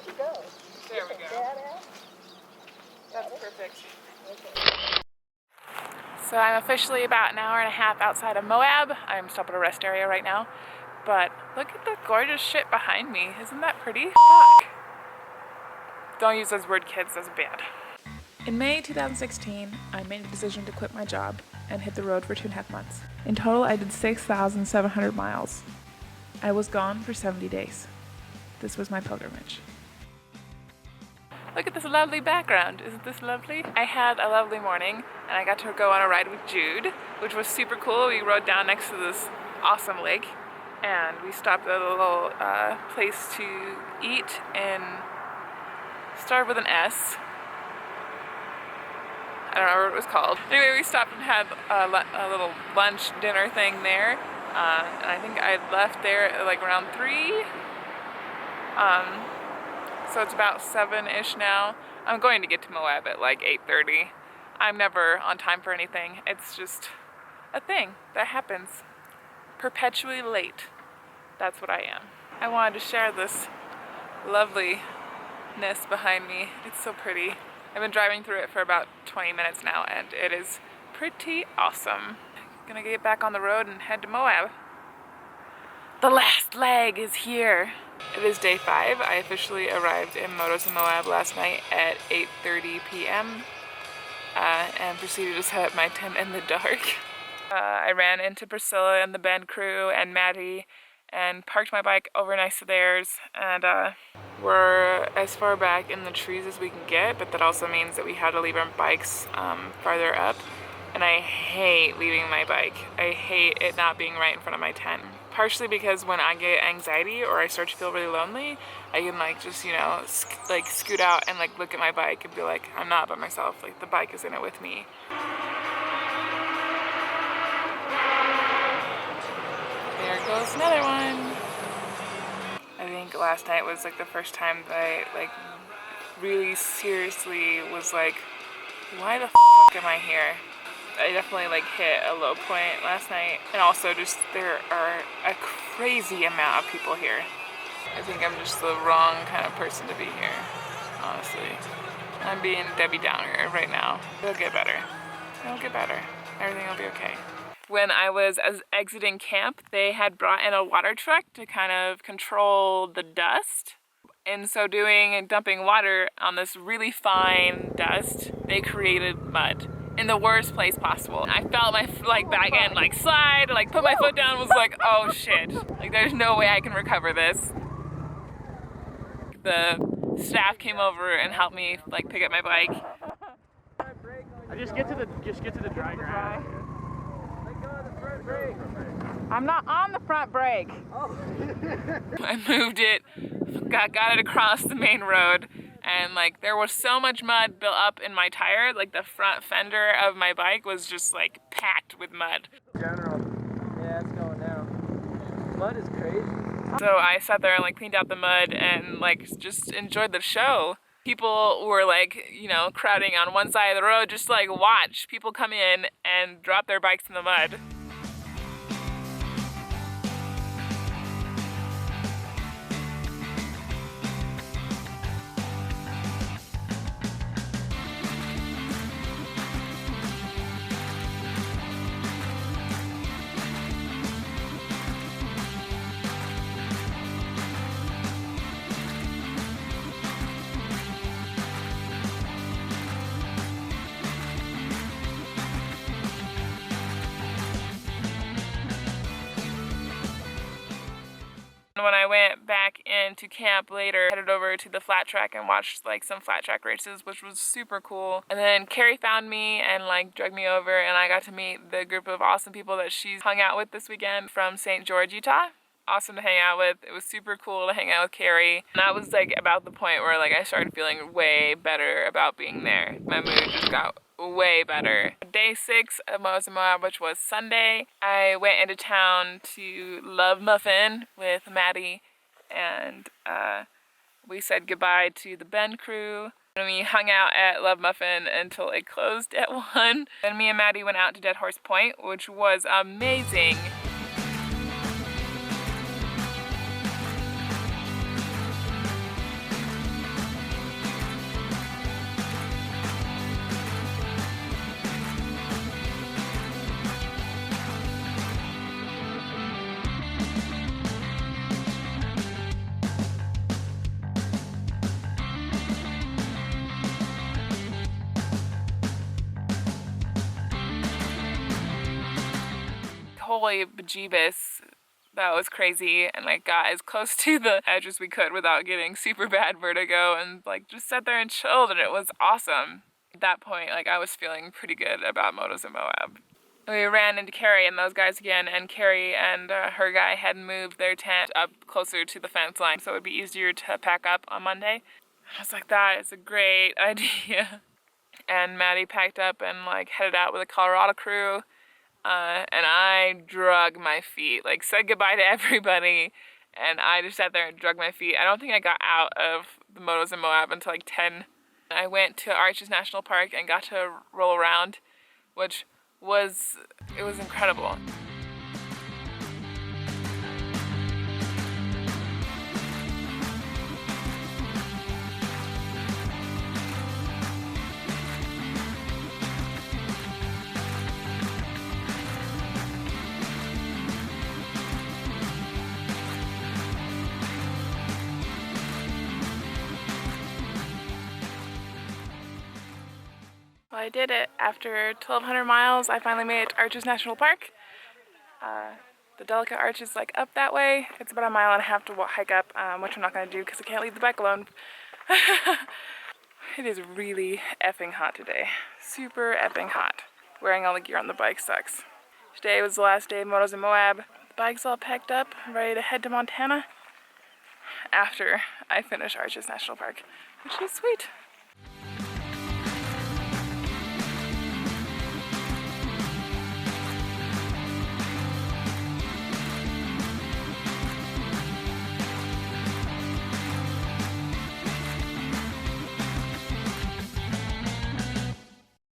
you go. There we go. Badass. That's perfect. So I'm officially about an hour and a half outside of Moab. I'm stopped at a rest area right now. But look at the gorgeous shit behind me. Isn't that pretty? Fuck. Don't use those word, kids. That's bad. In May 2016, I made the decision to quit my job and hit the road for 2.5 months. In total, I did 6,700 miles. I was gone for 70 days. This was my pilgrimage. Look at this lovely background. Isn't this lovely? I had a lovely morning and I got to go on a ride with Jude, which was super cool. We rode down next to this awesome lake and we stopped at a little place to eat and started with an S. I don't remember what it was called. Anyway, we stopped and had a little lunch dinner thing there. And I think I left there at like around 3. So it's about 7-ish now. I'm going to get to Moab at like 8:30. I'm never on time for anything. It's just a thing that happens. Perpetually late. That's what I am. I wanted to share this loveliness behind me. It's so pretty. I've been driving through it for about 20 minutes now and it is pretty awesome. Gonna get back on the road and head to Moab. The last leg is here. It is day 5. I officially arrived in Motos in Moab last night at 8:30 p.m. And proceeded to set up my tent in the dark. I ran into Priscilla and the band crew and Maddie and parked my bike over next to theirs, and we're as far back in the trees as we can get, but that also means that we had to leave our bikes farther up, and I hate leaving my bike. I hate it not being right in front of my tent. Partially because when I get anxiety or I start to feel really lonely, I can like just, you know, like scoot out and like look at my bike and be like, I'm not by myself, like the bike is in it with me. There goes another one. I think last night was like the first time that I like really seriously was like, why the f am I here? I definitely like hit a low point last night, and also just there are a crazy amount of people here. I think I'm just the wrong kind of person to be here, honestly. I'm being Debbie Downer right now. It'll get better. It'll get better. Everything will be okay. When I was exiting camp, they had brought in a water truck to kind of control the dust. In so doing and dumping water on this really fine dust, they created mud in the worst place possible. I felt my like back end like slide, like put my foot down, was like, oh shit. Like there's no way I can recover this. The staff came over and helped me like pick up my bike. Just get to the dry ground. I'm not on the front brake. Oh. I moved it, got it across the main road, and like there was so much mud built up in my tire, like the front fender of my bike was just like packed with mud. General. Yeah, it's going down. Mud is crazy. So I sat there and like cleaned out the mud and like just enjoyed the show. People were like, you know, crowding on one side of the road just to like watch people come in and drop their bikes in the mud. When I went back into camp later, headed over to the flat track and watched like some flat track races, which was super cool. And then Carrie found me and like dragged me over, and I got to meet the group of awesome people that she's hung out with this weekend from St. George, Utah. Awesome to hang out with. It was super cool to hang out with Carrie. And that was like about the point where like I started feeling way better about being there. My mood just got way better. Day 6 of Motos in Moab, which was Sunday, I went into town to Love Muffin with Maddie, and we said goodbye to the band crew. And we hung out at Love Muffin until it closed at 1. Then me and Maddie went out to Dead Horse Point, which was amazing. holy bejeebus. That was crazy, and like got as close to the edge as we could without getting super bad vertigo, and like just sat there and chilled, and it was awesome. At that point, like I was feeling pretty good about Motos in Moab. We ran into Carrie and those guys again, and Carrie and her guy had moved their tent up closer to the fence line, so it would be easier to pack up on Monday. I was like, that is a great idea. And Maddie packed up and like headed out with a Colorado crew. And I drug my feet, like said goodbye to everybody, and I just sat there and drug my feet. I don't think I got out of the Motos in Moab until like 10. I went to Arches National Park and got to roll around, which was incredible. Well, I did it. After 1,200 miles, I finally made it to Arches National Park. The Delicate Arch is like up that way. It's about 1.5 miles to hike up, which I'm not going to do because I can't leave the bike alone. It is really effing hot today. Super effing hot. Wearing all the gear on the bike sucks. Today was the last day of Motos in Moab. The bike's all packed up, ready to head to Montana after I finish Arches National Park, which is sweet.